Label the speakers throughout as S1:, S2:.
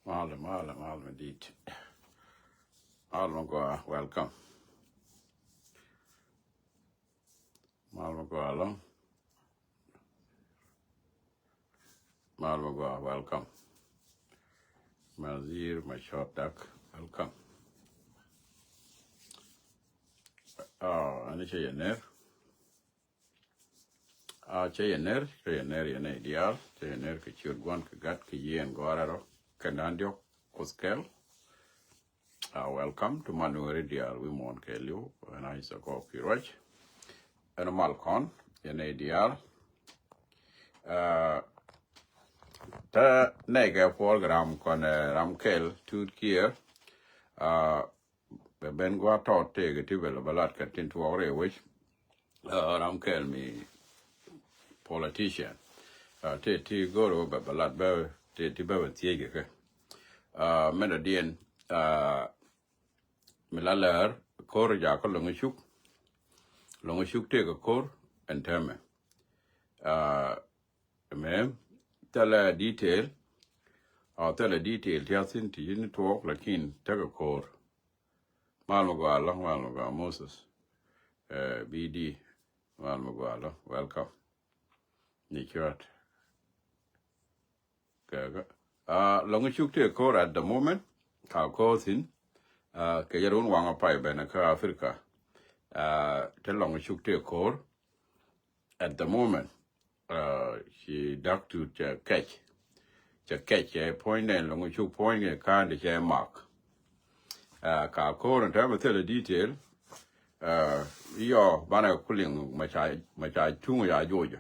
S1: Malum, indeed. Malum, welcome. Malum, welcome. Mazir, my short duck, welcome. Ani Chayaner. Chayaner, Yana ideal. Chayaner, Kichurguan, Kagat, Kiyan, Guararo, Canandio, Coskel. Welcome to Manu Ideal, we won't kill you, and I say go Kirach. And a Malcon, Yana ideal. Ta nega program con Ramkel, two kier. Ben go out take a tibble balat cut into our which Ramkel me politician. Te go over balat bear, te bear tiege. Menadian Milaler, Kor Jaka Longashuk take a core and term. Ma'am, tell a detail. I'll tell a detail, Tiasin to unit talk like in take a core. Malmogala, Moses, BD, Malmogala, welcome. Nichot. Longashuk take a core at the moment. How calls in. Kajarun Wanga Pai Benaka Africa. Tell Longashuk take a core at the moment. She duck to catch. A point and Longashuk point a kind of mark. Ka core and time tell a detail. Your banner cooling my child, Georgia.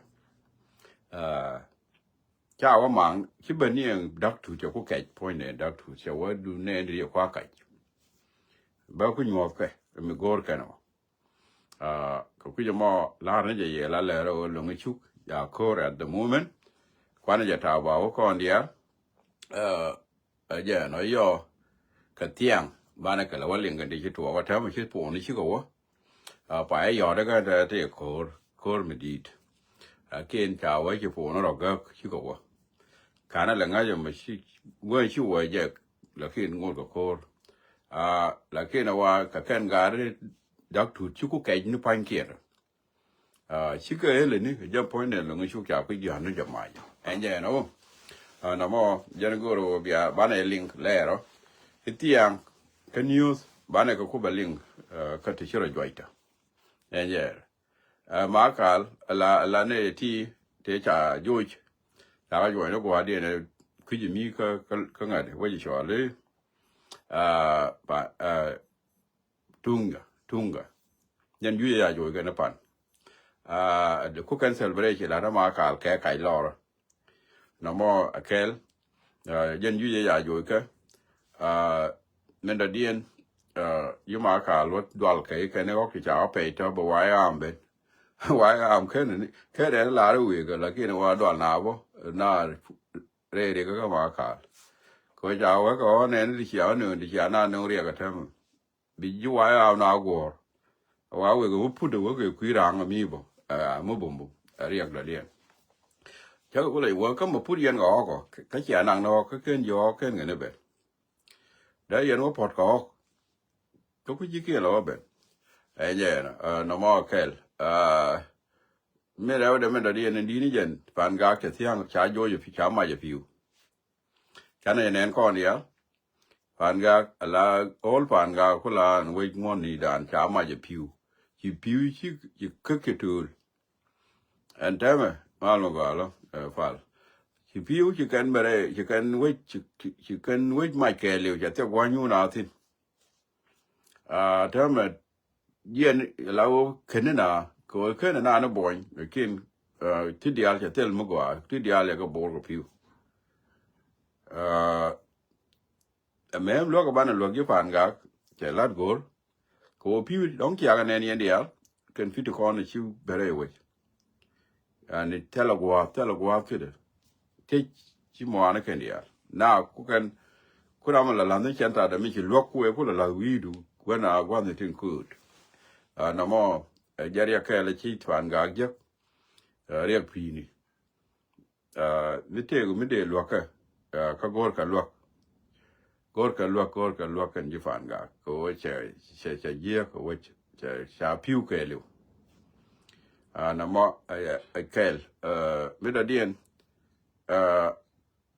S1: Chow among Chibanian duck to Jacocat point and duck to show do name the Quakai. Balcony of me gore canoe. Kokujamo Laranja La Lero Longachuk, ya core at the moment. Quanajataba Okondia. Again, or your Katiang. Banaka Welling and digital over time, she's born in Chicago. By a yodaga that a core medit. A cane cow, wait for no gurk, Chicago. Canna Langaja machine, when she were jack, Lakin go to core. Lakina wa Kakan Gary, duck to Chuku Kaj New Pine Care. Chica Eleni, jump point and Longishuka, Pijan Jamai. And ya know, no more, Janagoro be a banner link later. It's young. Can use Banaka Kuba link, Katishira Joita. And yeah, Markal, Lane T, Techa George, Tarajo and Oguadi and Kujimika Kangad, what you shall live. Tunga. Then you are going upon. The cook and celebration, Laramakal, Kakai Laura. No more a kel, Yen Yuya Joika. Nendadian, you mark what dual cake and occupy our pay to but why arm bed. Why arm can a lot of wiggle like in a word dual now, not ready to go mark out. Coach our work on and the Shiano and the Shiana no regatum. Be you why I'm now war. Why we go put the work of Quirang amiibo, Mubumbo, a regular dear. Chuckle, welcome, put young ogre, Kachiana no cooking your king in a bed. There you know pot cock. Could you kill over? And yeah, no more kell. Made out the melody and indigent, Pangak, a young charge if you come my few. Can I end cornea? Pangak, a lag, all Pangak, Kula, and wait money than Chama pew. You pew, you cook it to. And tell me, Malmogala, fall. If you can marry, you can wait my care, you just one you nothing. Tell me, Yen, allow Canada, go Canada, boy, a king, Tidial, tell Mugua, Tidial like a board of you. A man look about a log you pangak, tell that goal. Go pew, don't care any India, can fit to corner you very away. And it telegraph to the. Take Chimoana Candia. Now, could Kuramala London Chanta, the Mickey look where put a lot we do when I want it in good. No more, a Jaria Kala cheat to Angagja, real peony. Mitego Mide Locker, Kagorka lock. gor ka luộc kan ji fan ga ko che ye ko che cha piu ke lu na mo kel mi da dien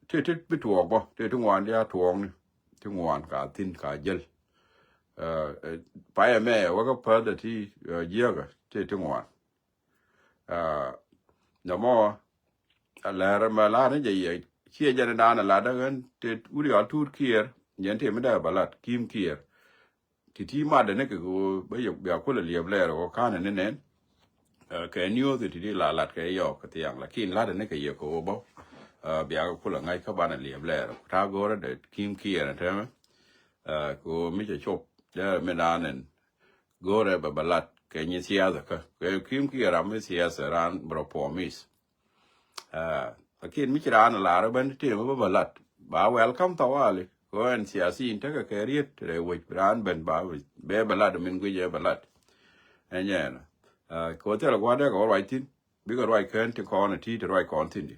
S1: ti bituok bo ti ngwan dia tuong ni ti ngwan ka tin ka jel pa me wa ka pa da ti ye ga ti ngwan na mo la ma la ne je chia ja na la da gan ti uri a tur kier yen ti me da balat kim kier ti ma da ne ko ba yo ya ko le le ro ka ne ne ke nyu ti la lat ke yo ka ti yang la kin la da ne ke ye ko bo bia ko la ngai ka bana lieb le ta go de kim kia na tema ko mi che chop de me danen go re ba balat ke ni sia da ka ke kim kia ra me sia sa ran bro pomis akin mi ra na la ra ban ti ba balat ba welcome to wali ko en sia si ta ka ke riet re we ran ben ba be balat min gu je balat en yen ko te la gwa de ko right tin bi ko right kan ti ko na ti to right continue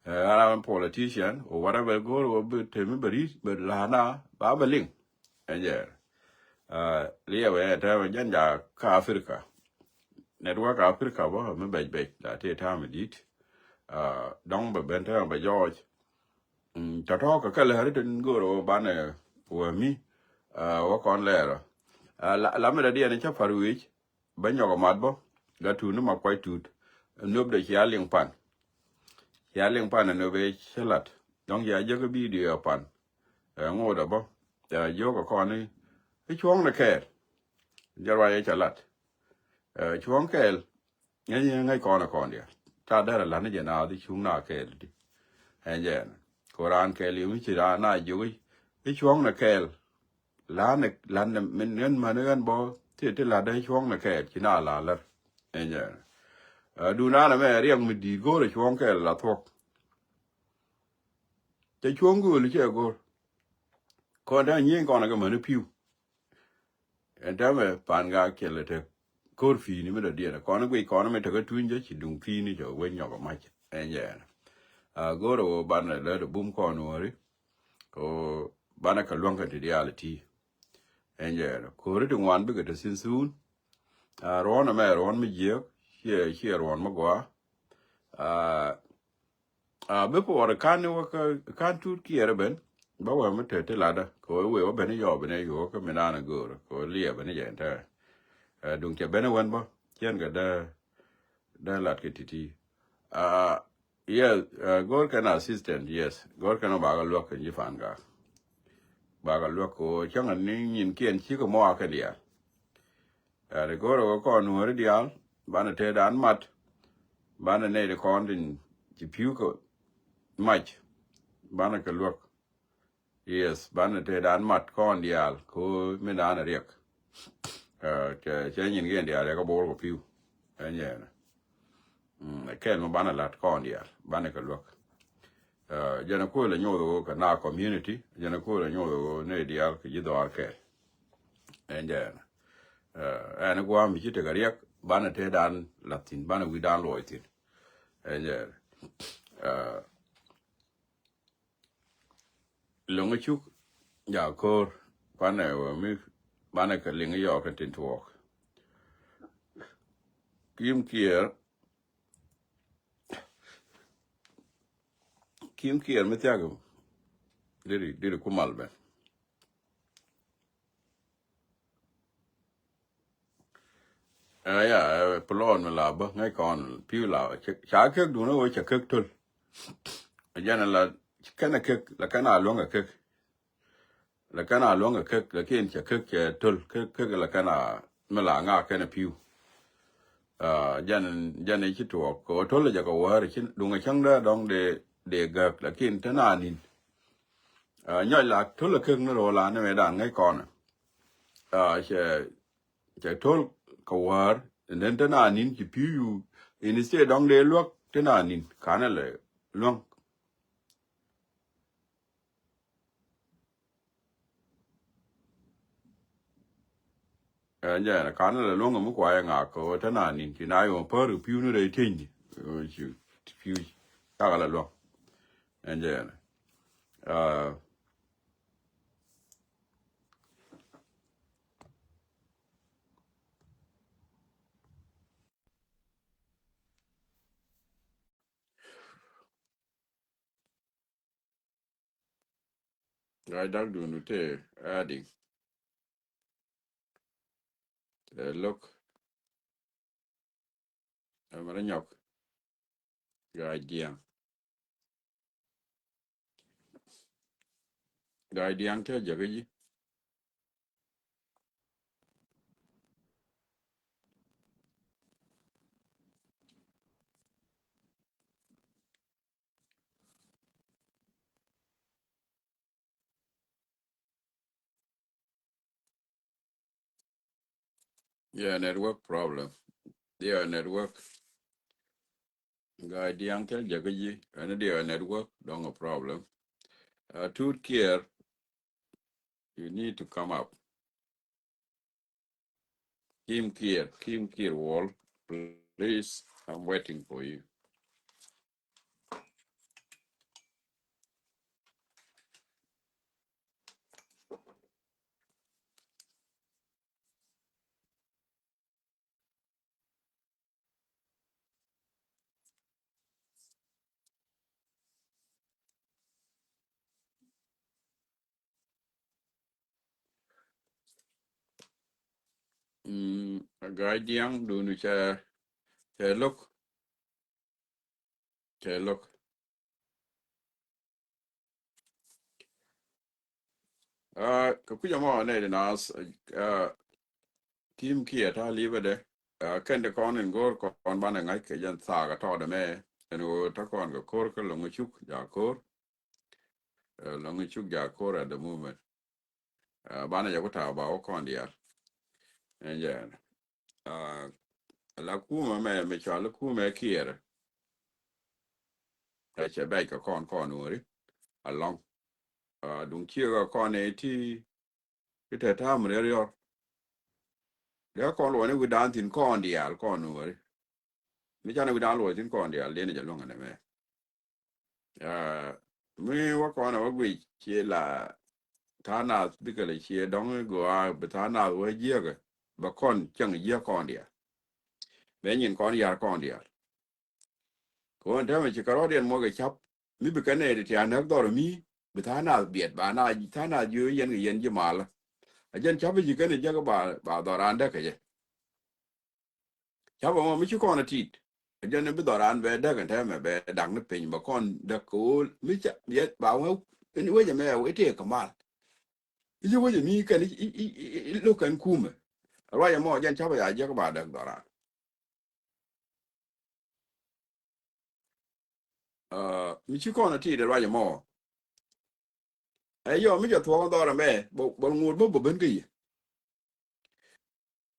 S1: I'm a politician or whatever go or be tell me but lana babaling and yeah liya we ta jan ja ka Africa network Africa bo me bej that time it dong ba benta ba George ta to ka le hari tin go ro bane wo mi wo kon le la me da dia ne cha faruich ba nyogo madbo ga tu no ma kwai tut nob de ya ling pan ya ling pan no be chelat dong ya je ko bi dia pan ngo da bo yo ko kon ni chuong na ke jarwa ye chalat chuong ke ngay con dia ta da la ne je na di chung na ke di en je koran ke li mi chi ra na ju chuong na ke la ne min ngen ma ne gan bo ti la da chuong na ke chi na la en je du na me riang mi di go re chuong ke la thok te chuong gu li che go ko da nyin con na ga ma ne piu en da me pan ga ke le te kor fi ni me da dia ko na gui ko na me te ga tun je chi dung fi ni jo we nyo ga ma en je go ro ban le bum ko no ri ko bana ka luang ka ti reality en je ko ri dung wan bi ga te sin sun ro na me ro mi je che ro ma gwa be po ra kan wo kan tu ki era ben ba wa me te la da ko we wa ben yo ko me na go ko lie ben je ta dung che ben wan ba chen ga da lat ke ti yes gor kan assistant yes gor kan ba ga lo kan ji fan ga ba ga lo ko chang an ni nin kien chi ko mo ka dia de gor ko no ri dia ba na te dan mat ba na ne de kon din ji piu ko mach ba na ka lo yes ba na te dan mat kon dia ko me na na riek che nin gen dia ko bo ko piu en ye kel mo ba na lat kon dia ba na ka lo jana ko la nyodo ka na community jana ko la nyodo ne dia ka jido arke and ana go am jite gariak bana te dan latin bana wi dan loitin and longa chuk ya ko bana mi bana ka linga yo ka tin to kim kier me tiago diri kumal ben ya plon la ba ngai kon piu la cha ke du no cha ke tul jana la kana ke la kana longa ke la kana longa ke la ken cha ke tul ke la kana me la nga ke na piu jana chi to ko tul ja ko war chin du nga chang da dong de ga la ken ta na nin nhoi là tul la ke no ro la ne me dan ngai kon che tul ko war nên tên là nín chỉ piu in sẽ đong để luộc tên là nín khá là luông giờ là khá là luông ở mức quay ngã có tên là nín thì nay mà phơi được piu nó đầy thiên chịu piu khá là luông giờ Guy dag do no te adding. Look, I'm a nyok. Guy diang. Guy diang te jagaji. Yeah, network problem. Yeah, network. Guy diang te jagaji. And their network, don't a problem. To care, you need to come up. Kim Kier Wall, please. I'm waiting for you. A guy diang do no look. Look. Kakuja mo ne nas. Kim Kier ta live de. Kende kon en gor kon bana ngai ke jan saga to de me. En o ta kon go kor ko longo chuk ja kor. Longo chuk ja kor at the moment. Bana ja ko ta ba o kon dia. En ja. La kuma me cha kuma Kier. Che bai ka kon ori. Along. Dung chia ga kon e ti ite ta mre yor. Ya kon lo ne gu dan tin kon dia kon ori. Mi cha ne gu dan lo tin kon dia le ne ja longa ne me. Mi wa kon wa gui che la thana bikale che dong go a thana wa ye ga ba kon chang ye kon dia be nyin kon ya kon dia ko nda me che karo den mo ga chap mi bi kane de ya nak dor mi bi thana biet ba na thana yu yen ga yen ji mal a jen chap ji kane je ga ba doran da ke je chap mo mi chi kon tit a jen bi doran be da ga ta me be dang ne pin ba kon da ko mi cha ye ba wa ni we je me we te ka mal ji we je mi kan i lo kan kuma Raya mo jen chapa ya je ko ba dak dora. Mi chi kono ti de raya mo. Yo mi je to dora me bo ngur bo ben gi.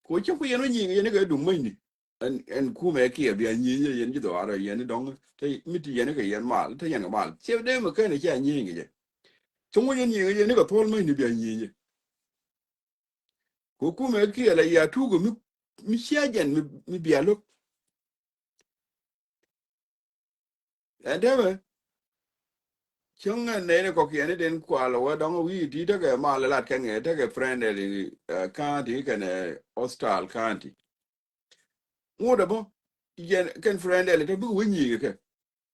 S1: Ko chi ku yeno nyi yene ga dum mai ni. En ku me ki bi nyi yen ji dora yen dong te mi ti yene ga yen mal te yen ga mal. Che de mo ke ne cha nyi ngi je. Chung yen nyi yene ga tol mai ni bi nyi. Ko ku me ki la ya tu go mi sia jen mi bi alo. Ade chung ne ko ki ne den kwa lo wa dong wi ti de ga ma la ka nge de ga friend de county kan hostal county ngo da bo yen kan friend de bu wi ni ke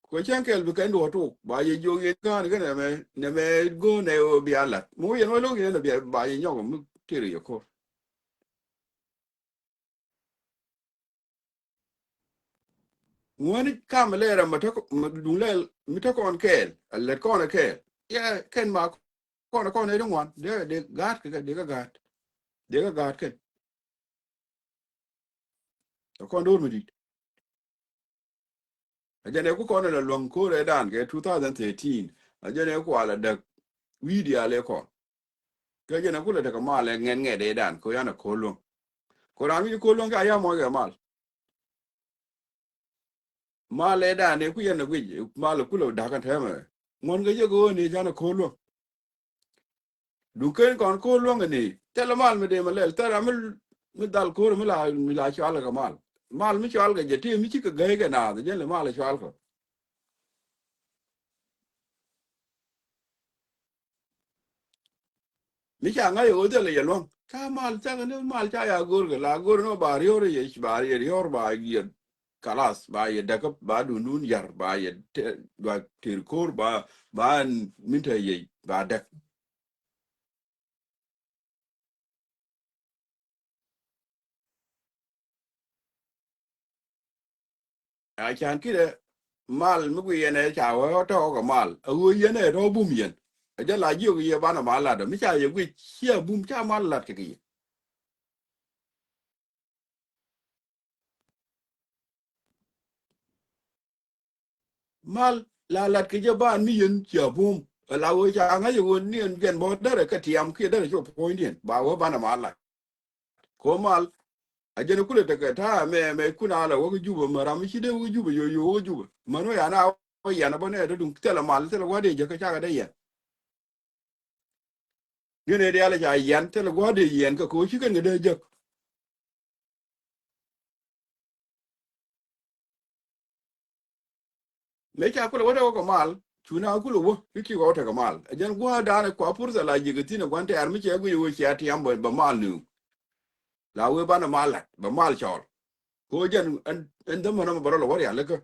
S1: ko chen kel bu kan do to ba ye jo ye kan ga ne me go ne o bi ala mo ye no lo ye ne bi ba ye nyo mu ti ri ko ngo ni kam le ra ma to du le mi to kon kel le kon kel ya ken ma kon ne dong wan de gat ke de ga gat de ga gat ken kon do mi ajane ku kono la long ko re dan ke 2013 ajane ku ala da video ale ko ke ajane ku le da ma le nge de dan ko yana ko long ko rami ko long ka ya mo ga mal le dan ne ku yana ku mal ku lo da kan teme mon ga je go ni jana ko long du ken kon ko long ni tele mal me de ma le tara mi dal ko mi la chala ga mal mi chala ga je ti mi ci ga na de le mal chala ko mi cha nga yo de le yelong ka mal cha ne mal cha ya gor ga la gor no ba yor ye ba ye yor ba ye kalas ba ye da ba du nun yar ba ye ba tir kor ba min ta ye ba da a chan kide mal mu yene cha wa to ko mal a wo yene ro bum yen a ja la ji ye bana mal la da mi cha ye wi chia bum cha mal la ke ki mal la la ke je ban mi yen chia bum la wo cha nga yo ni en gen bo da ka tiam ki da jo point yen ba wo bana mal la ko mal a je kule ta ka ta me kuna la wo ju bo mara mi chi de wo ju bo yo wo ju mano ya na wo ya na bo ne da dum tela mal tela wa de je ka cha ga da như này đây là chạy yến thế là quá đi yến cái cố chứ cái người đây giật mấy cha cũng là quá đâu có mal chú nào cũng là quá cái kiểu có thể có mal dân quá đa là quá phur là gì cái tin là quan trọng mấy cha cũng yêu cha thì em bởi mal nữa là quê bán mal lại mal chọn cố dân anh đâm mà nó bảo là quá đẹp lấy cơ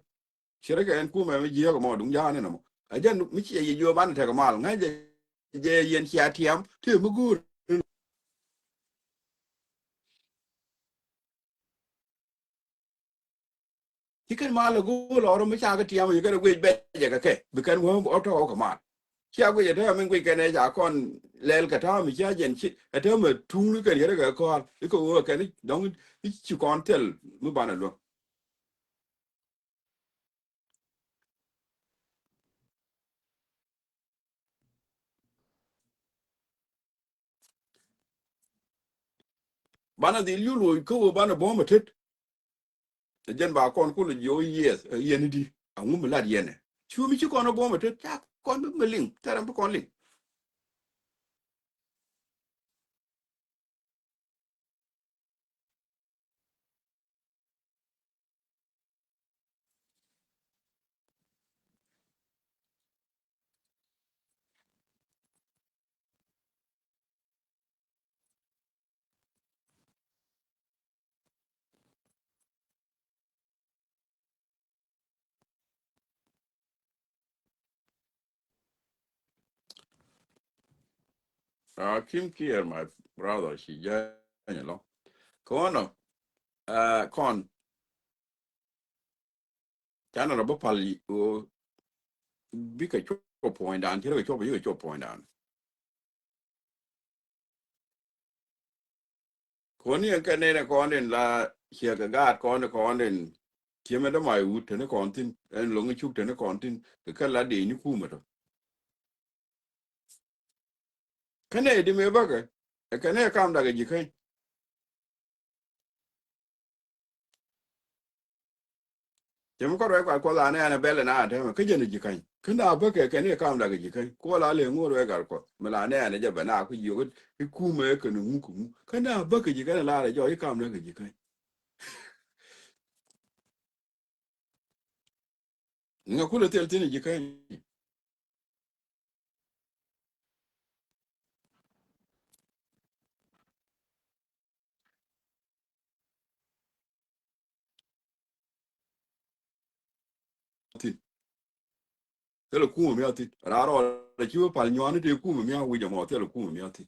S1: chỉ là cái anh cũng mà gì có mà đúng giá này mà dân mấy cha gì vô bán thì có mal ngay giờ yến cha thì em thì mới good chỉ cần mal là good rồi mấy cha cái thì em gì cái quê bé gì cái vì muốn bỏ cho có mal chia cái gì đó mình quay cái này giả con lên cái thao mình chia dần chít cái thao mà thung cái gì đó cái con cái này đóng cái chú con tel mới bán được luôn bán được liu rồi cứ bán được bom mà chết dân bà con cũng là nhiều yes yên đi ông muốn làm yên này chú mình chú con nó bom mà chết chắc con mới linh ta làm con linh Kim Kier my brother she just you know con nó con cha nó là bắp pali biết cái chỗ point down chứ cái chỗ biết cái chỗ point down con này cái này là con nên là chia cái gạt con nên chia mà đó mày út thế nó còn tin anh lồng cái chút thế nó còn tin cái là để như cũ mà thôi cái này đi mấy bác cái này cam đã cái gì cái chỉ mà có rồi có là này anh bé là thế mà cái gì này gì cái nào bác cái này cam đã cái gì có là liền ngồi rồi cả mà là này anh giờ bên nào cái gì cái cũ mà cái nó cũng cái nào bác cái gì cái là do cái cam đã cái gì nga kula tel tin gì tin thế là cũ mà tin ra rồi là chưa phải nhon thì cũ mà bây giờ mà thế là cũ mà tin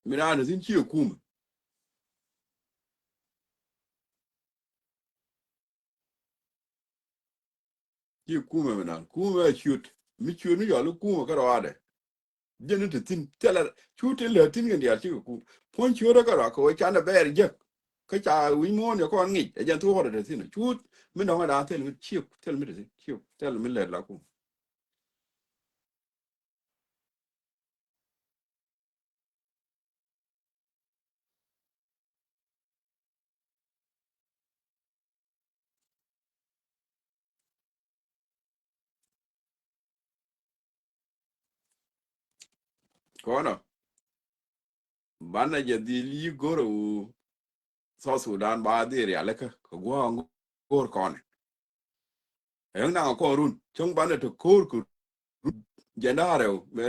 S1: mình ăn tin chưa kuma mana kuma shoot mi shoot ni yalo kuma karo ade jenu te tin tela shoot le tin ngi ya chi ku pon shoot karo ko cha na ber je ka cha wi mo ne ko ngi e jan tu ho de tin shoot mi no da tel mi chi tel mi de chi tel mi le la ku ko no bana je di li goro so Sudan ba de ya le ka ko go gor kon e na ko run chung bana to kor ku jenare me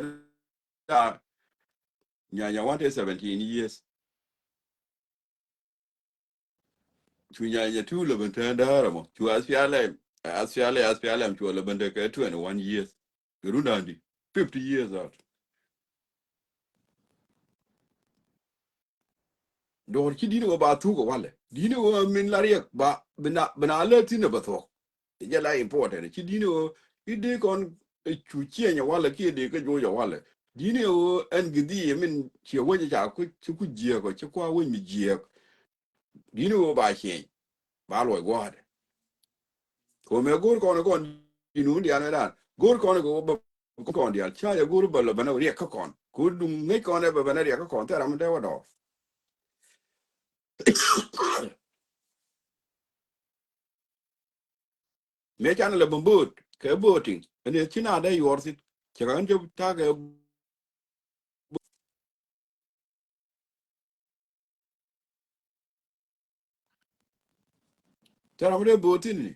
S1: da nya 17 years chu nya tu le ben ta da mo chu asia le SPLM chwala bende ke 21 years. Rundandi 50 years out. Dor ki dino ba tu ko wale. Dino min lariek ba bina alert in ba to. Je la important. Ki dino ide kon chu chienya wale ki de ke jo ya wale. Dino en gidi min che woje ja ku ku jie ko che kwa wo mi jie. Dino ba chen ba lo go. Ko me gur kono kon dinu ndi ana gur kono go ba kon dia cha ya gur ba lo bana ri ka kon ku dum ngai kon ba bana ri ka kon ta ram de wa do me chan le bombut ke boting ene china da yor sit che kan je ta ke ta ram de botin ni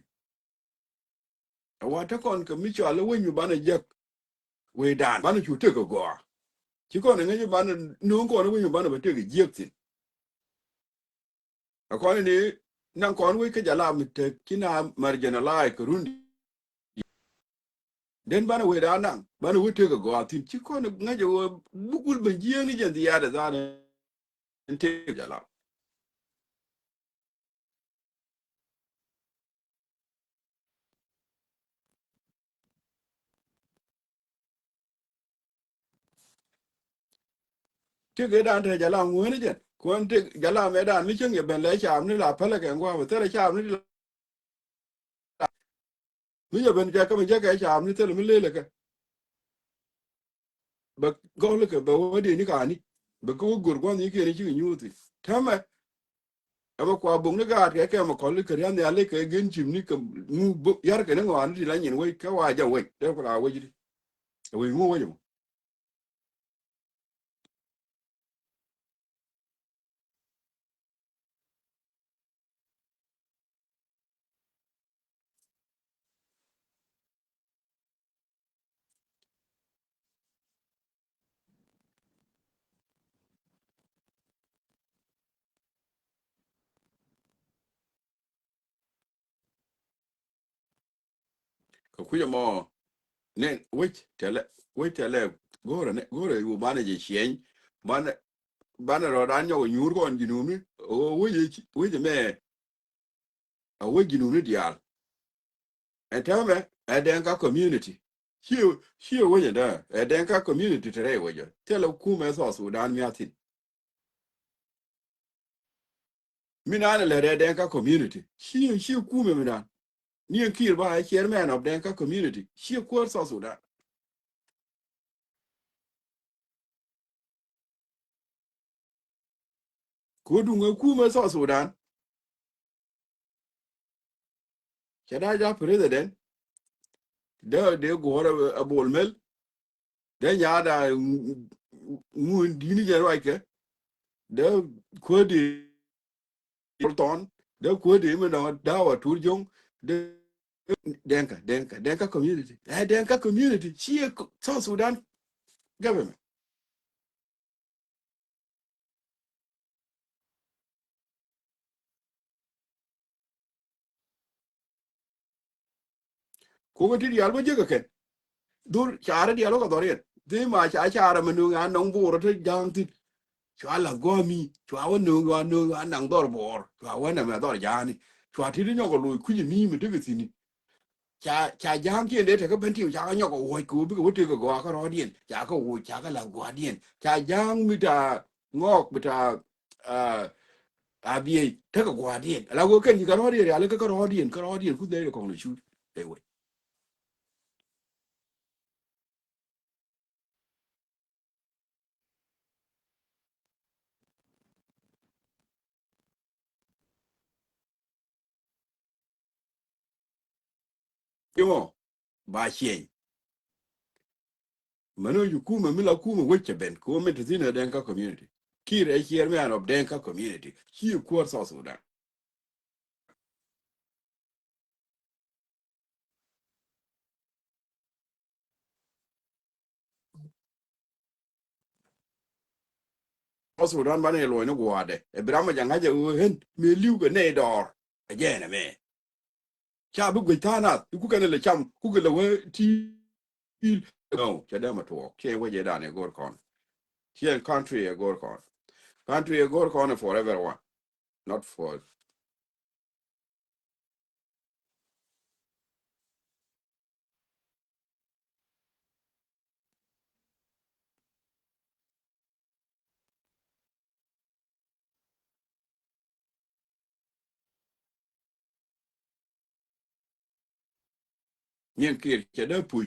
S1: wa ta kon ke mi cha le wen yu bana je we dan bana chu te ko go chi kon ngai bana nu kon wen yu bana ba te ke je tin a kon ni nan kon we ke jala mi te kina marginalize ko rundi den bana we da nan bana we te go atin ci ko na je bugul ban jiya ni jan ya da zana te jala te ge dan te jala mu ne jen ko te jala me dan mi chen ye ben le cham ni la pala ke ngwa ba te le cham ni mi ye ben ja ka me ja ke cham ni te le mi le ke ba go le ke ba wo de ni ka ni ba ko gur go ni ke ni chi nyu ti tama aba kwa bung ne ga ke ma ko le ke ya ne ale ke gen chim ni ke mu yar ke ne ngwa ni la nyin we ka wa ja we de ko la we ji we ngu we ko ku mo ne wait tele gore yu bana je shen bana ro dan yo nyur gon ginu mi o we me a we ginu ni dial and tell me a denka community here we da a denka community tere we yo tele ku me so Sudan mi atin mi na le denka community here ku me mi na ni kir ba chairman of denka community here ku so Sudan ko dunga ku me so Sudan kada ja president de go a bol mel de nyada mu dini je roike de kodi ton de kodi me no dawa turjong de denka community denka community chi South Sudan government ko ko ti yalbo je ken dur chara dialo ko doriet de ma chara menu nga nong buro te jang ti chwa gomi chwa wonu nang dor bor chwa wana me dor jani chwa ti nyo ko lu ku ni me te ti cha jang kien de ko benti cha nyo ko wo ku bi ko te ko ko ro dien cha ko wo cha ka la go dien cha jang mi ta ngok mi ta a bi te ko go dien la go ken ka ro dien ya le ko ro dien ku de ko lu chu de we yo ba chen mano yu ku me mi la ku me we che ben ko me te zina den ka community kire here me an of den ka community ki ko so da so dan ba ne lo ne go ade e brama janga je hen me liu go ne dor again me cha bu gwe tana ku kan le cham ku le we ti no cha da ma to che we je da ne gor kon che country e gor kon country e gor kon for everyone not for nyen kir che da pu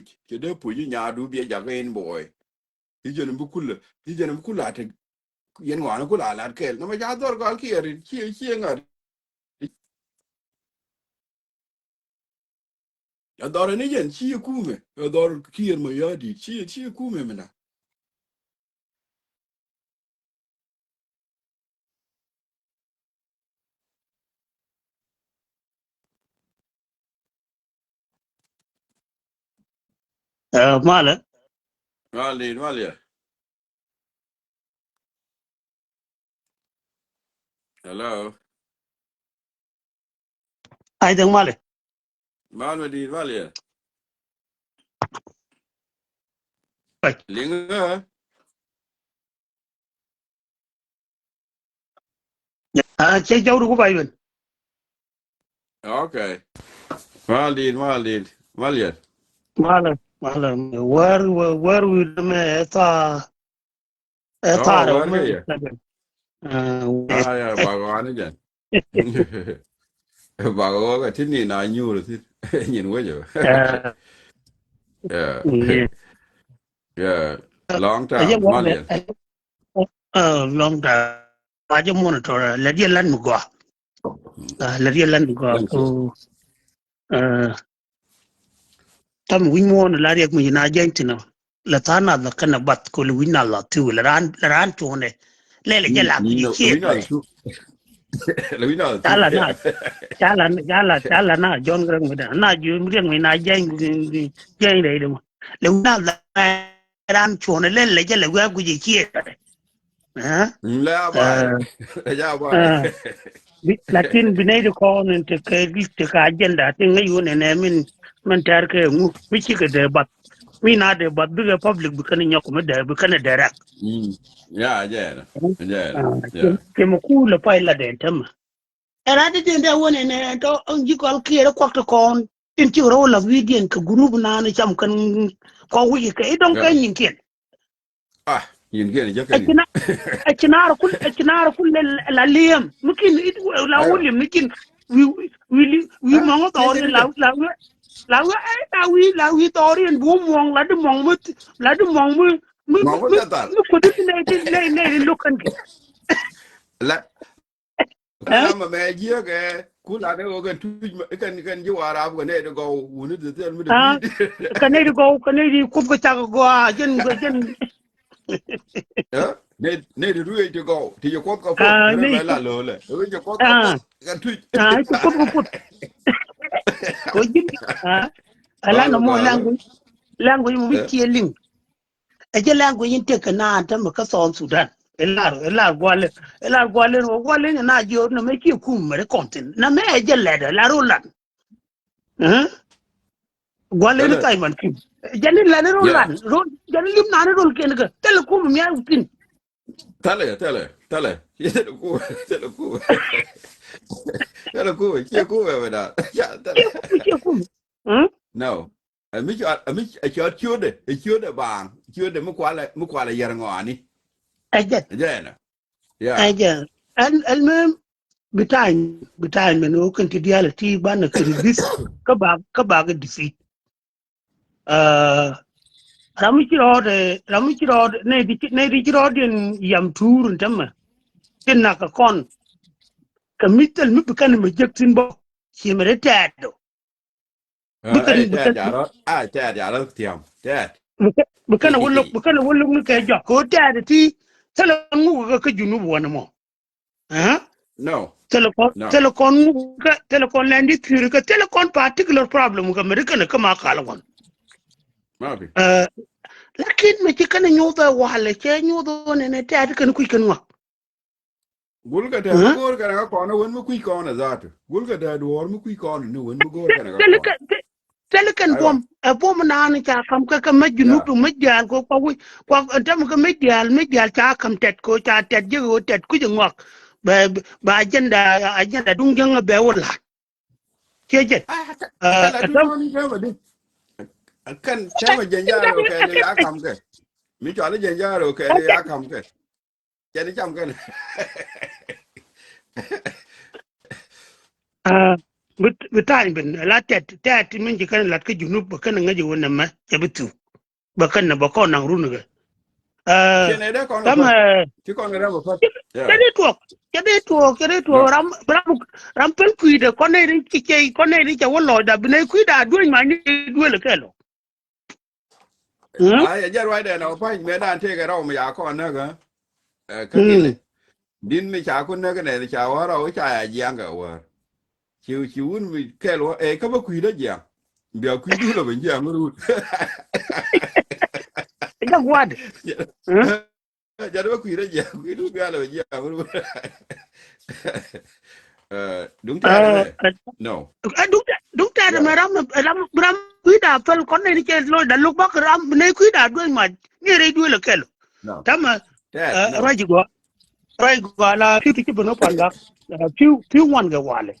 S1: nya du bi ja gen boy ti je bu kul ti je bu kul ate yen wa ku la kel no ma ja dor gal kir chi ngar ya dor ne yen chi ku me ya dor kir ma ya di chi ku me na
S2: Mala,
S1: Mali hello
S2: I think Mala.
S1: Mali linga
S2: Che jau du bai ben.
S1: okay Mali
S2: Mala. Where we me
S1: oh
S2: eta
S1: where
S2: me.
S1: ya ya bagwan again bago ga tinni na nyur ti nyin wejo yeah yeah long
S2: Aje
S1: time
S2: wor be.
S1: Malian
S2: Long da. Aje monitor la dia lan mu go. La dia lan mu go.
S1: thank you
S2: Tam wi mo la dia mu na jentina. La tana da kana bat ko wi na la tu la ran to ne. Le je la gu ji
S1: no
S2: che
S1: we
S2: to.
S1: know tu we know tu
S2: Chala na chala na John Grang mi da na ju mi mi na jeng jeng de mo le na la ran chone le le le wa gu ji chi ha
S1: la bai ja bai
S2: lakin binay de ko ne te ka agenda te ngai wona ne min tar ke mu mi chi ke de bat mi na de bat bi public bi kan nyok mi de bi kan direct
S1: yeah yeah
S2: ke mo ku le pai la de tam era de de wona ne to on ji kol kire ko to kon in ci ro la video ka group na ne cham kan ko wi ka idon kan
S1: yeah
S2: yin ken
S1: ah yin gen jakanin
S2: akina akinar kul la liyam mukin la
S1: ayo
S2: wuli mukin wi wi
S1: ah
S2: mo ngo
S1: che
S2: tori
S1: che
S2: la
S1: de
S2: la la la wi tori en bu mo la de mo mu la de mo mu
S1: ma ko tatal
S2: mu ko de ne lokan ke
S1: la
S2: eh
S1: kana ma me ji ke ku la de ko tu kan ji wara ko ne de go woni de tel mi de
S2: ah
S1: bi
S2: kanadi ko ko ta go jen
S1: ne de ruwe to go ti yo ko ko fo re
S2: ne
S1: me
S2: ko
S1: la lo le yo ko ko fo
S2: ah
S1: kan tu
S2: ko ko jin ala no
S1: galo
S2: mo
S1: galo
S2: langu mu ki link aje langu yin te kana ta mu ka son Sudan elar gwale no gwale na jo no me ki ku mere content na me aje leda la rolan eh gwale ni
S1: tele
S2: tay man ki jani la ne
S1: yeah
S2: rolan ro jani lim na ne rol ken ga tel ku mi ya utin
S1: tele tele ku tele ku che ku we da ya tele
S2: ki ku eh
S1: no a cho chio de bang chio de mu kwa la yer ngani
S2: aje
S1: je na yeah
S2: aje al بتاع من كنت ديالتي بانا كردس كبا defeat ramichirod ne dichirod yam tur ntama tinna ka kon ka mitel mi bukan ma jektin bo chimere tado
S1: ai
S2: bukan
S1: cha ja ro tiam cha
S2: bukan wolo mi ka jok ko tado ti tele ngu ka junu wona mo ha
S1: no no
S2: telecon landi kiri ka telecon particular problem ka american ka ma kalwan
S1: ma fi
S2: lakin me ci kana nyuda wala ce nyuda ne ne ta kan ku kan wa
S1: gul ka ta magor ka ko na won mu kui ko na zat gul ka ta duor mu kui ko na won mu gor ka na ko
S2: Telekan
S1: aiwa
S2: bom na ni cha kam ka majunu
S1: ya
S2: to majal ko tam ka majal cha kam tet ko cha tet je ko tet ku ngok ba agenda dung jang be wala keje
S1: kan la tu
S2: tam
S1: no ni ka ba di kan ta ma janjaro ka le ya kam ke mi cho le janjaro ka le ya kam ke cha ni cham kan
S2: bitain bin la tet min ji kan lat ka junub ba kan ngaji wona ma ya bitu ba kan na ba ko nang runu ga
S1: chene de ko na
S2: tam
S1: fa ti ko na ba fa ya
S2: jadi tuok
S1: no
S2: ram pen kuide kone ri kike kone ri cha wolo da bine kuida duin ma ni duele kelo
S1: ai ja roi de na fa me dan te ga ro mi ya ko na ga ka ki le
S2: hmm
S1: din mi cha kun na ga ne cha wa ro cha ya jiang ga wa chiu un mi ke lo e ka ba kui da jiang bia kui du lo ben jiang ru
S2: ja gwad
S1: ja ba kui da jiang kui du bia lo jiang ru đúng thế rồi đấy no
S2: duk ta da
S1: yeah
S2: ram kuida pel kone ri ke lo da lu bak ram bine kuida duin ma ni ri duele kelo
S1: no
S2: tama
S1: that no
S2: raji go la piu ki bono panga piu wan ga wale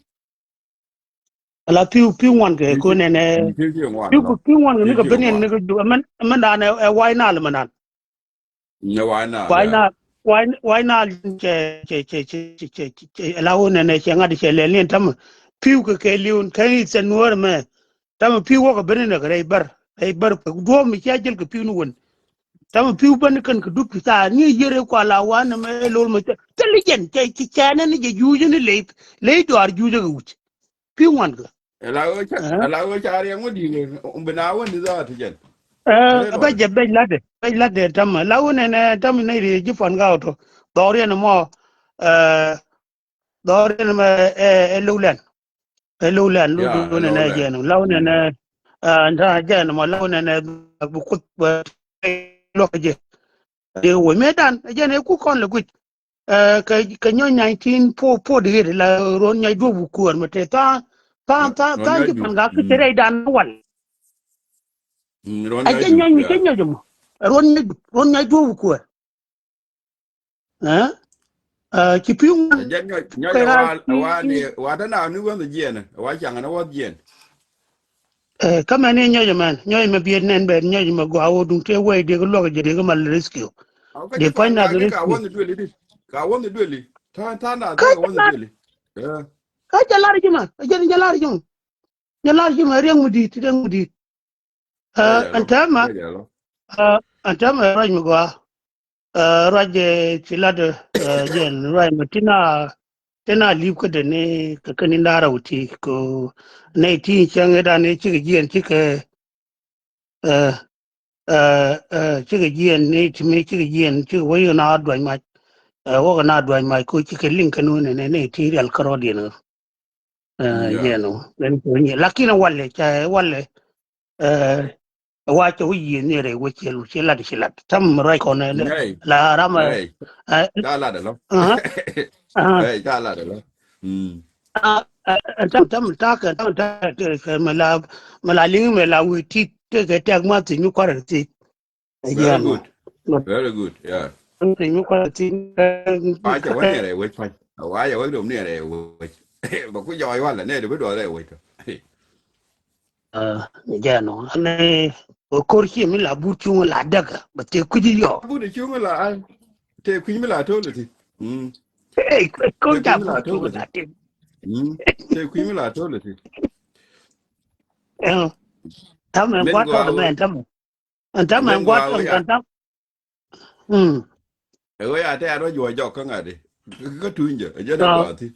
S2: ala piu wan ga ko ne ne
S1: thiếu thiếu ngoan rồi
S2: piu wan
S1: thiếu
S2: ne ga
S1: thiếu
S2: benen
S1: ngoan
S2: ne ga man da ne wai na le manan
S1: nhiều ai nào
S2: why
S1: đấy
S2: not? Why not? Che allow ne che ngadi che le len tam piu ke liun kai se nuor me tam piu ko bene ne ai bar do mi cha jel ke piu nu won tam piu ban kan ke duk ta ni yere ko la wan me lol me te le jen che chana ni je ju ni le do ar ju je gut piu wan ga
S1: là ơi cha riêng có đi người ông bên áo anh đi ra thì chuyện đấy
S2: ba
S1: rồi
S2: je be lade tam law ne tam ne ri ji fon ga to dore ne mo dore ne lulen lulen lu
S1: yeah
S2: du ne
S1: hello
S2: je
S1: there
S2: no law ne nda je no mo law ne bu kut ba lo je de wo medan je ne ku kon le gut ka nyo 19 po de la ron nyai do bu ku ma te
S1: nó
S2: ta
S1: nhớ
S2: ji
S1: đủ
S2: fan ga ku tere dan wal
S1: nó
S2: a
S1: nhớ
S2: je
S1: đủ
S2: nyo mi ke
S1: yeah
S2: nyo mo ron nyai do bu ku ci piu
S1: giờ nhớ
S2: cái
S1: giờ
S2: ra
S1: qua đi qua thế nào nữa vẫn là gì nè qua chẳng nó vẫn gì
S2: kama ne nyoy man nyoy ma biet nen ben nyoy ma go awo dum te way de lo ga de ga mal rescue
S1: cái
S2: de
S1: chứ
S2: ko
S1: còn
S2: na
S1: cái
S2: de
S1: cả
S2: rescue
S1: vẫn là đuổi đi cả vẫn là đuổi đi tha nào
S2: ka
S1: tha cả vẫn là
S2: jalar
S1: đuổi đi yeah
S2: ka jalar ji ma jalar ji ma reng mu di
S1: bây giờ lo
S2: antama
S1: bây giờ lo
S2: antama raj ma go raj ci la de jen raj ma tina lip ko de ne ka kan inda rawti ko ne ti chang da ne ci ga jen ci ka ci ga jen ne ti me ci ga jen ci wayo na adwa ma wo na adwa ma ko ci ke link no ne ti real karodi no
S1: yeah
S2: jeno ben ko ni lakina walle cha walle wa cha wi ne re wo che lu che la di la tam rai ko ne
S1: này
S2: la rama
S1: này cha là được không
S2: uh
S1: ê cha là được không
S2: tam ma la ling me la wi ti te ke tag ma ti ñu ko ti
S1: very
S2: jeno
S1: good very good yeah
S2: ti ñu ko ti
S1: ai chả vấn đề này quay phai ai chả vấn đề này quay mà cứ giỏi quá là này được biết đồ này quay
S2: jeno ane korki mi la butu la daga ba te kudi yo
S1: bu de chung là ai te quý mới là thôi là gì
S2: ko
S1: te quý
S2: ta
S1: mới là thôi
S2: butu
S1: là gì
S2: la te
S1: te quý mới là thôi là gì
S2: tam en
S1: men
S2: gwato
S1: go
S2: de men tam en
S1: men go
S2: gwato
S1: áo ya
S2: en tam mm
S1: ơi à te aro jo jo ka ngade ka tu nje je da
S2: so
S1: go ti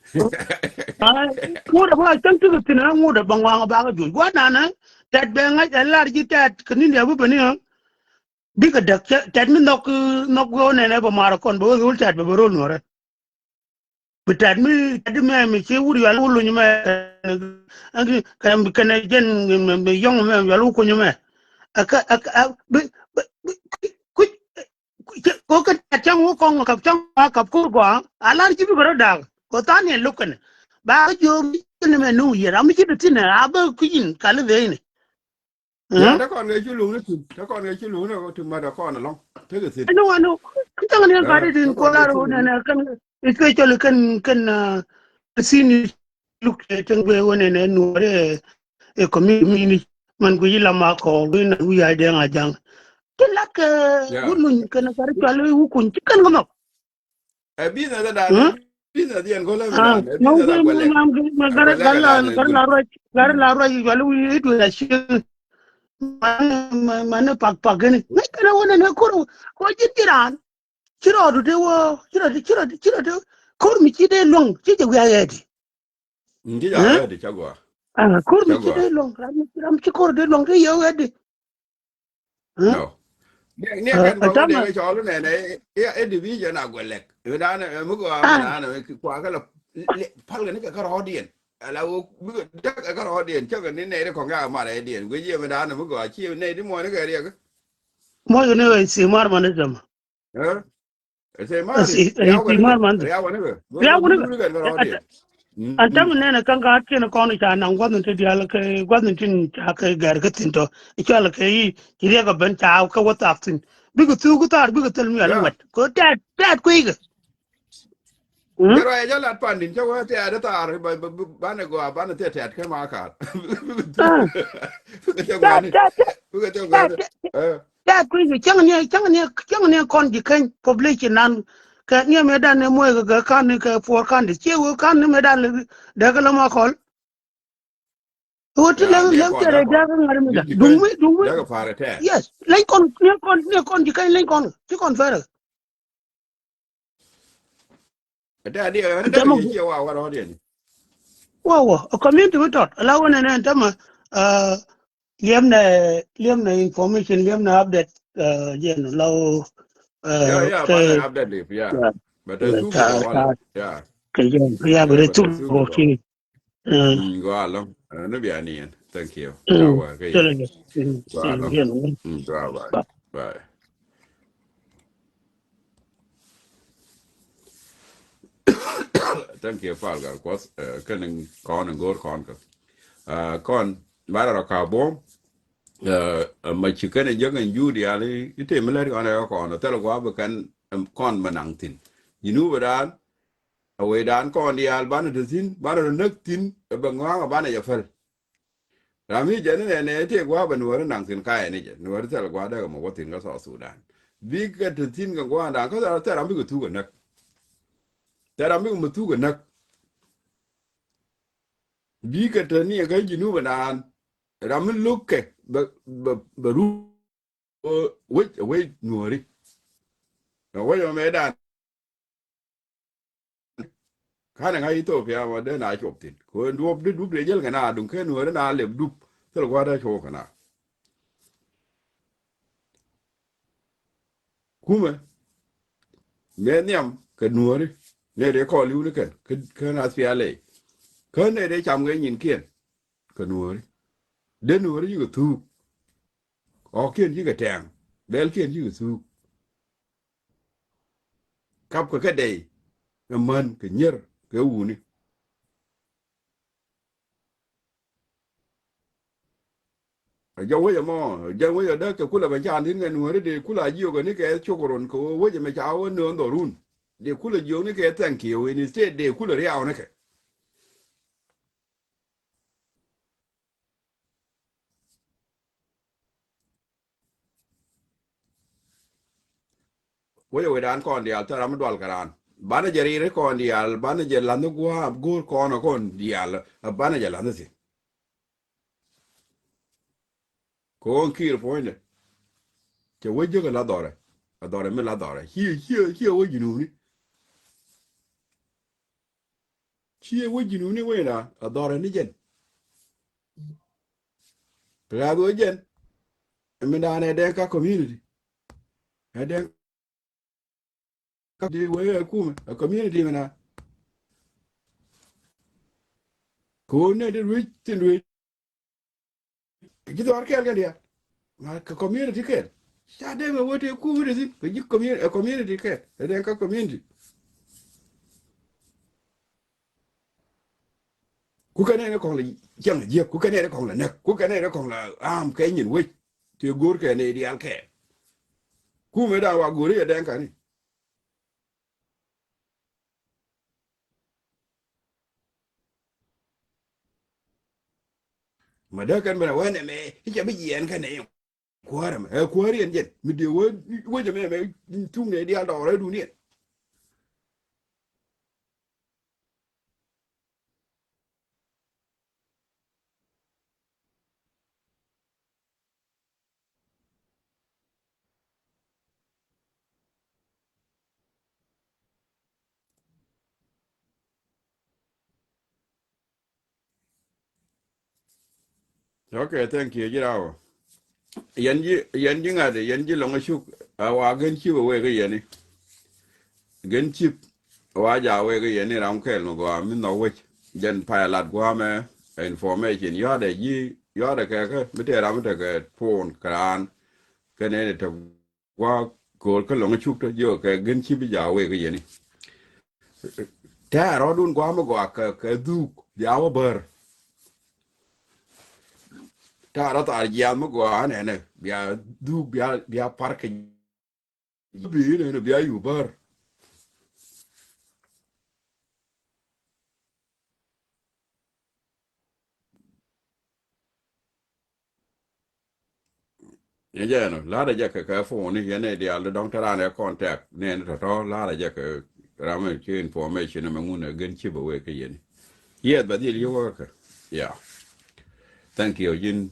S2: ngoda ba tan tu tina ngoda bangwa ba ga ju gwana na tat be nga lar ji tat kini ne bu bani biga dak tat mi nok go ne ba mara kon bo ul tat be ro no But me, me, she would you allow you, can I gen young man, you look on your man. chang wo kong kap chang kap ko gwa alar ji bi garo dag ko tan ye lukan ba jo mi ne me nu ye ram ji tin aba kuin kal ve ni
S1: ya da kon ga chu lu ne da kon ga chu lu ne ko tu ma da kon long te ga sin
S2: ano chang ne ga de
S1: da
S2: din ko
S1: kon ga
S2: la
S1: chu
S2: ro
S1: lu
S2: ne kan especially kan sin look chang ve wona ne nu re e community man ko yila ma ko na wi ya de nga jang tilak
S1: ya
S2: gunun kan kar chalo wu kun kan ngam
S1: e bi na da ne bi na dien ko le me
S2: ah
S1: da ne bi
S2: no
S1: na
S2: ke
S1: da gwa lek
S2: ma
S1: a
S2: gar
S1: gwa lek
S2: gar
S1: da ne
S2: gar
S1: gun
S2: la ro gar la ro chalo wi do ya shi man pak pak ni ngai kana wona ne ko jitiran chiro do de wo chiro de ko mi chi de long chi je ya ya di
S1: ngi ja ga de chagwa
S2: ko mi chi
S1: chagwa
S2: de long ram chi ko de long de yo ya di
S1: no ne kan ba ko de
S2: tama
S1: ga cho lu ne ne e di vi ja na gwa lek e da ne mu ko ma
S2: ah
S1: na ne kwa ga la pal ga ne ka ro dien ala wo mu ko da ka ro dien cha ga ne ne ko ga ma re dien gwe je ma da ne mu ko chi ne di mo ne ga ri ga
S2: mo ne si mar man zama
S1: se mari riaw ga
S2: si
S1: ne
S2: mar man
S1: riaw ne ga
S2: ya
S1: go du
S2: gune
S1: du ga ro dien
S2: antam nene kanga atkene kono cha nan gwadun te dial ke gwadun tin cha ke gar ke tin to ikala ke yi kire ga ben cha ka wata tin bigu tu gu tar bigu tel mi ala
S1: ya
S2: wet ko tat ko yiga hm
S1: pero ella la pandin cho wa te ada tar ba ne go ba ne te te ke ma ka tu
S2: ah
S1: ke te gwa
S2: tat
S1: ni
S2: tat
S1: ke te gwa
S2: tat
S1: ni eh
S2: tat ko yiga chang ne kon di kan population nan ka ne me dan ne mo ga kan ne ka for kan di che wo kan ne me dan de ga la ma kol wo ti
S1: ya de
S2: lang
S1: ko
S2: tere
S1: da
S2: da
S1: ko
S2: ga ngar mi da
S1: di kan
S2: dung mi
S1: da ga fare te
S2: yes lên con gì cái lên con phải rồi
S1: da di ne da
S2: ta
S1: ga
S2: mà
S1: ye che wa ro dien
S2: wow wow a community với tot làวันนั้นta mà liam này information liam này update gì nó lâu
S1: ya ba ne
S2: cái
S1: update live ya but su bu
S2: ta
S1: go
S2: ta
S1: wala ya
S2: cái gì ya bữa
S1: but
S2: tu
S1: su bu
S2: bộ
S1: go
S2: chi
S1: go along ne bi ani thank you cha
S2: ừ
S1: wa ke
S2: cho
S1: ye
S2: nên
S1: go along
S2: gì
S1: go bye
S2: nó
S1: bye thank you fal ga ko kan kon ngor kon ka kon bara ka bom ma chikane jangan judi ali ite meler ko na ko no telo ko kan kon manang tin yinu badan awe dan kon di al ban de tin ban de nak tin ba ngwa ban ya fel rami jene ne te gwa ban wor nang tin kai ne je wor telo gwa da mo tin ga so sudan bi ka de tin ga gwa da ko da ta rami ko tu ga nak ta rami ko tu ga nak bi ka te ni ga yinu badan rami lukke ba ru we nuori we yo me dan kana ngai Ethiopia ma de na chop tin ko duop de dup de jel kana dun ke no na le dup tel gwa da cho kana kuma me nyam ke nuori ne de ko liu ne ken ke na sia le ke ne de cham ge nyin kien ke nuori de nuori yu tu o kien ji ke tang del kien ji tu kap ke de man ke nyer ke u ni jo we mo jo we de ke kula ba jan tin ke nuori de kula ji ko ni ke chokoron ko we me cha wo no ndo run de kula jo ni ke thank you ni ste de kula ria ne ke we dan kon dial ta ram dwal karan bana jeri re kon dial bana je lanu gwa gur kon dial bana je lanu si kon kir poine ke we je la dore me la dore hi we jinu ni hi we jinu ni we na dore ni jen pra go jen me da ne de ka community e de ka di we ku me community me na ko ne de rich tin rich ki dor kel ga dia ma ka community kel cha de me wote ku mi de ko jik community ke den ka community ku ka ne ko la jang je ku ka ne ko la ne ku ka ne ko la am ke nyin we te gor ke ne di al ke ku me da wa gori ya den ka ni ma da kan bana wane me ya bi yen ka ne kwara me kwari en jet mi de wo je me tu ne di al do re du ni okay thank you jirawo yan ji ngade yan ji longa shuk wa gen chi we ga yani gen chi wa ja we ga yani ram kel no go mi no we jen pa lat go me information yo de ka mi te ram te ka phone kran ke ne te wa ko ka longa shuk to yo ka gen chi bi ja we ga yani ta ro dun go ma go ka du ya wa ber ta ro ta ya ma go ne bia du bia park bi ne bia yu ber ya no la da jaka ka fo ni yene di al don tara ne contact ne to la da jaka rama ki information me ngune gen chi ba we ke yene ye ba di yo ka yeah thank you yin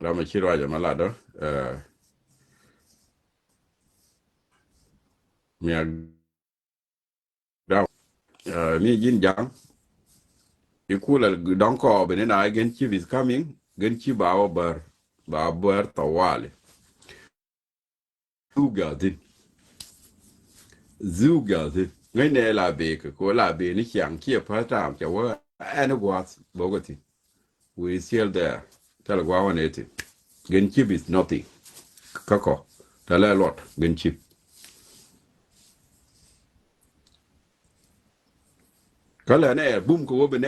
S1: rama chi raja malado mi da mi yin jang ikula don ko be na gen chi is coming gen chi ba o bar tawali zuga din ngai ne la be ko la be ni kyang ki pa ta ja wa ana was bogoti we still there tell go on it gen chip is nothing kako tell a lot gen chip kala ne bum ko be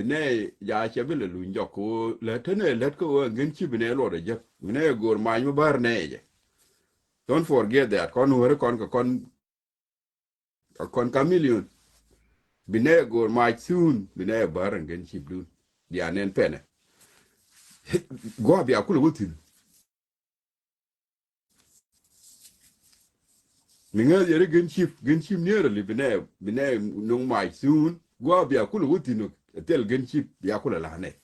S1: ne ya che be lu njo ko le tene let ko gen chip ne lo de je ne gor ma nyu bar ne je don't forget that kon wor kon chameleon be ne gor ma soon be ne bar gen chip dun ya nen pene go bi akulu wutin minga yere gen chip ne li be ne no ma soon go bi akulu wutin tel gen chip bi akulu la ne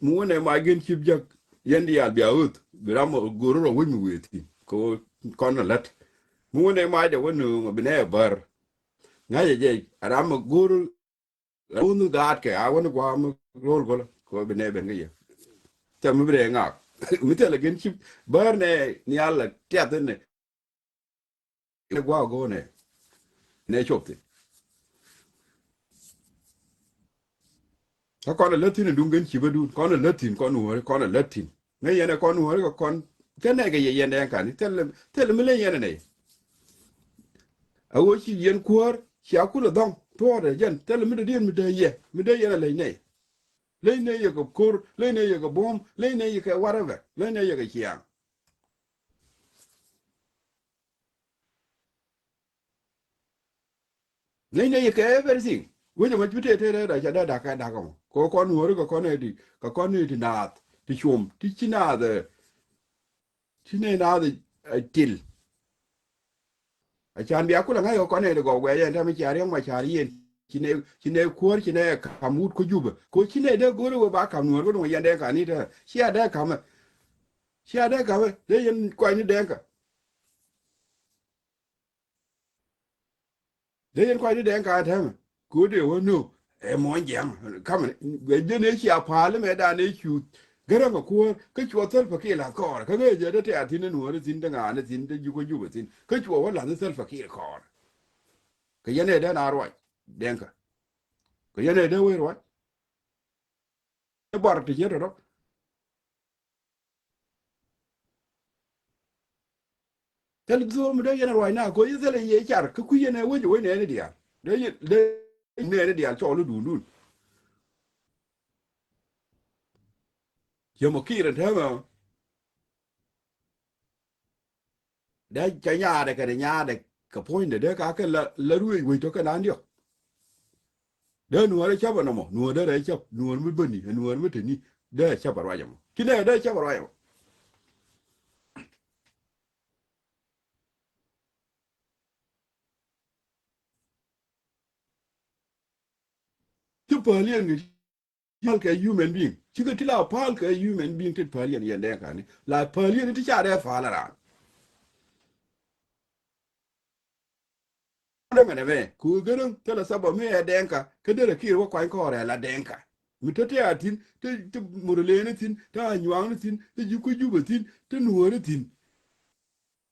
S1: mu ne ma gen chip jak yendi ya bi out bi ram goro ro wimi weti ko kon let mu ne ma de wonu bi ne bar nga je ram goro unu gat ke a wonu gwa mu rol gol ko bi ne ben ge ta mi bre nga mi tele gen chip bar ne ni alla tiat ne gwa go ne chopte ko kon latin dun gen chip du kon latin kon latin ne yene kon ko kon kene ge yene kan tele mi le yene ne a wo chi yen kuor chi akula dong to de jen tel mi de dien mi de yena le ne ye ko kur le ne ye ko bom le ne ye ko whatever le ne ye ko chiang le ne ye ko everything wo je ma jute te da ja da ka da ko kon wor ko kon di ko kon di nat ti chum ti china de ti ne na de til a chan bi akula ngai ko kon de go gwe yen ta mi chari ma chari yen chine kuor chine kamut ko juba ko chine de goro ba kam nuor ko yen de ka ni de chia de kam chia de kam de yen kwa ni de ka de yen kwa ni de ka ta ko de wo no e mo jam kam de ne chia pa le me da ne chu gara ga ko ka chuo sal fakir la ko ka ga je da ta tin nuer tin da ngane tin da yugo yugo tin ka chuo wala na sal fakir ko ka yene da na roi denka ka yene da we roi e bar ti je ro tel zo mu da yene roi na ko yele ye char ka ku yene we we ne dia da ye ne dia cho lu du yo mo kire ta ma da cha nya de ka point de ka ka la rui we to ka nan dio da nuer cha ba no mo nuer da cha nuer mu bani nuer mu tini da cha ba roi mo kine da cha ba roi mo tu pa lien ni pal ke human being ci ga tila pal ke human being tit pal yen yen ka ni la pal yen ti cha de fa la ran da mene me ku gërëm tela saba me denka ke de ki ro kwa ko re la denka mi te atin te murle ne tin ta nywang ne tin te ju ku ju ba tin te nuore tin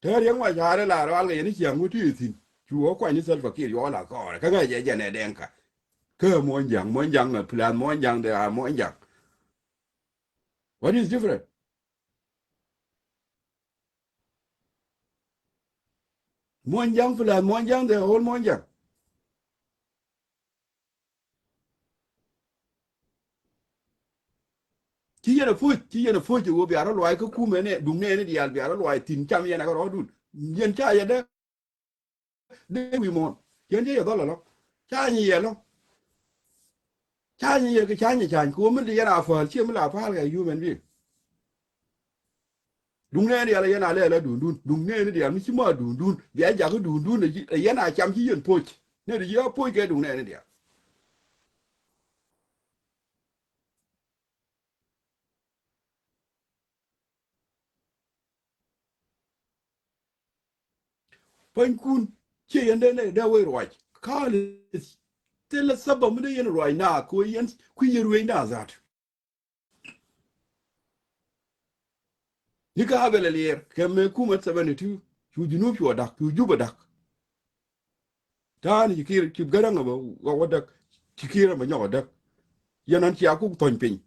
S1: te yang wa jare la ro ga yen chiang mu ti tin ju ko kwa ni sel fa ki yo la ko ka ga je ne denka ke mo yang na plan mo yang de a mo yang what is different mo yang plan mo yang de whole mo yang ci yena fu ci wo bi ara loy ko ku mene dum ne di al bi ara loy tin cham yena ko rodun yen cha ya de wi mon yen je do lo cha ni ye lo cha ni ye ke cha ni chan ku mun di yana fa chi mun la fa ga human being dum ne di ala yena le la dum ne di al mi ci ma dun bi a ja ko dun ne yena cham ci yen poch ne di ya poch ke dum ne di pan kun ci yen de ne da we roi ka le tela saba mun yen roi na ko yen ku yen roi na zat ni ka habele lier ke me kuma 72 chu junu chu dak chu juba dak tani kir ki garanga ba wa dak kira ma nyawa dak yanan ci aku ton pin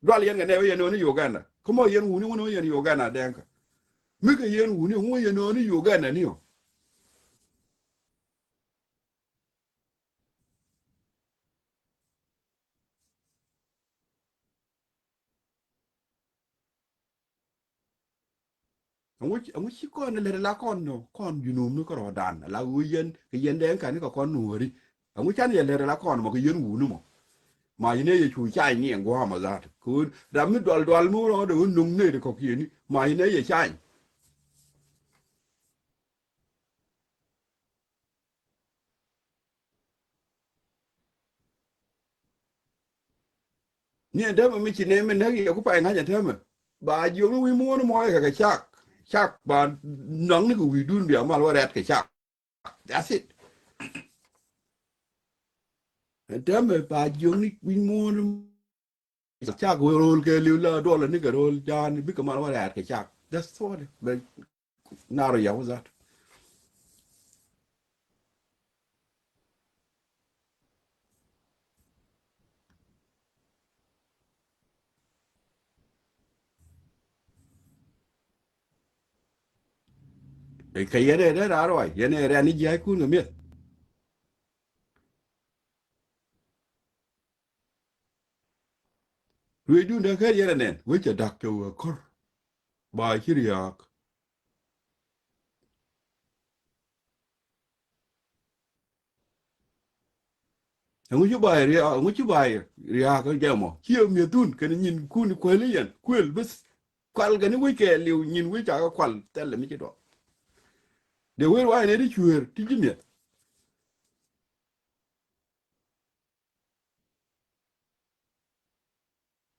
S1: dwal yen ne yen no Uganda kuma yen wuni wono yen Uganda denka mi ka yen wuni wo yen no Uganda ni o angu ci ko ne le la kon no kon junum no ko dan la wu yen ke yen denka ni ko kon nuori angu chan yen le la kon mo ke yen wuni mo ma ine ye chu chai ni ngwa ma za ku da mi dol mu ro de nung ne de ko ki ni ma ine ye chai ni da mi ci ne men ne ye ku pa nga ja te me ba yo wi mu no mo ka chak ba nong ni ku wi dun bi ma lo ret ka chak that's it da me ba yo ni wi mu no chak wo rol ke li la do la ni ka rol jan bi ka ma lo ret ka chak that's all be na ro ya za e ka ye de da ro ye ne re ni je ku no mi wi dun da ka ye ne wi cha dak ke wo kor ba chi ri ya ngu chu ba ri ngu chu ba ri ya ka ge mo chi mi dun ke ni ku ni ko li yen ku bes kwal ga ni wi ke li nyin wi cha ka kwal tel mi chi do de wer wa ne di chuer ti ji mi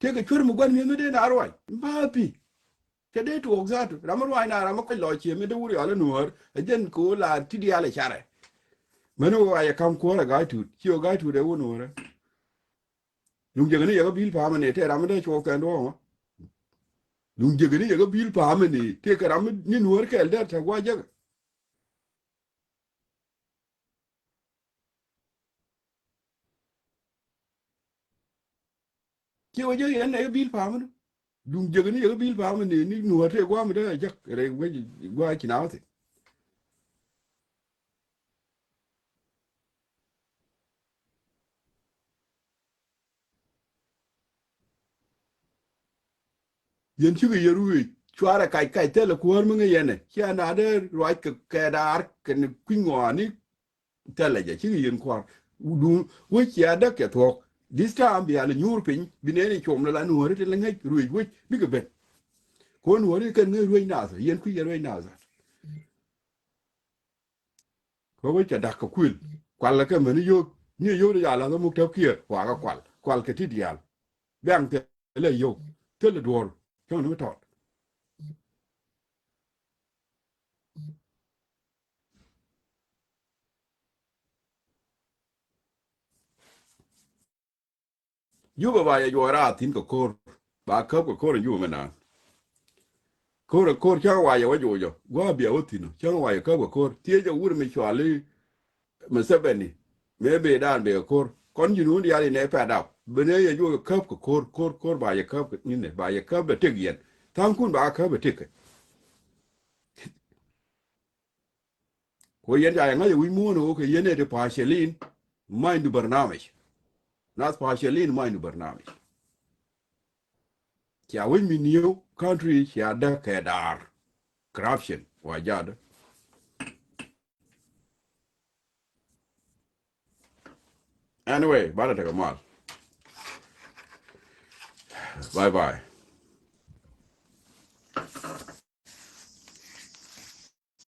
S1: te ga chuer mu gwan mi me de na ro ba pi ke de to exact ramar wa na ramar ko lo chi mi de wuri ala nuor a jen ko la ti di ala chare meno wa ya kam ko la ga tu chi ga tu de wo nuor yung je ne ya bil pa ma ne te ramar de cho kan do dung je gani ya bil pa amani te karam ni nuor ke elder ta gwa je ke waje yan ya bil pa amani dung je gani ya bil pa amani ni nuor te gwa mi da jak re gwa kinawte yen chi ye ruwi chwara kai te la kuor mu ngene ya na de right ke dar ke ni kwingoni te la je chi yen kwar du wo ya da ke thok this time bi ala nyur pin bi ne chom la nuor te la ngai ruwi wo bi ke ben ko nuor ke ngai ruwi na sa yen ku ye ruwi na sa ko wo cha da ka kwil kwal la ke me ni yo ya la mu te kia kwa ka kwal ke ti dial bang te le yo te le dor ko no to yu ba ya yo ra tin ko kor ba ka ko kor yu me na kor cha wa ya wa yo yo gwa bia otino cha wa ya ka ko kor tie jo wur me chwali me sebeni me be dan be kor kon yu nu ya ne pa da bene ya yo ka ko kor ba ya ka ni ne ba ya ka be te yen tan kun ba ka be te ko yen ja nga yu mu no ko yen de pa shelin mind barnamij nas pa shelin mind barnamij ya win mi new country ya da kedar corruption wajad. Anyway, bye bye.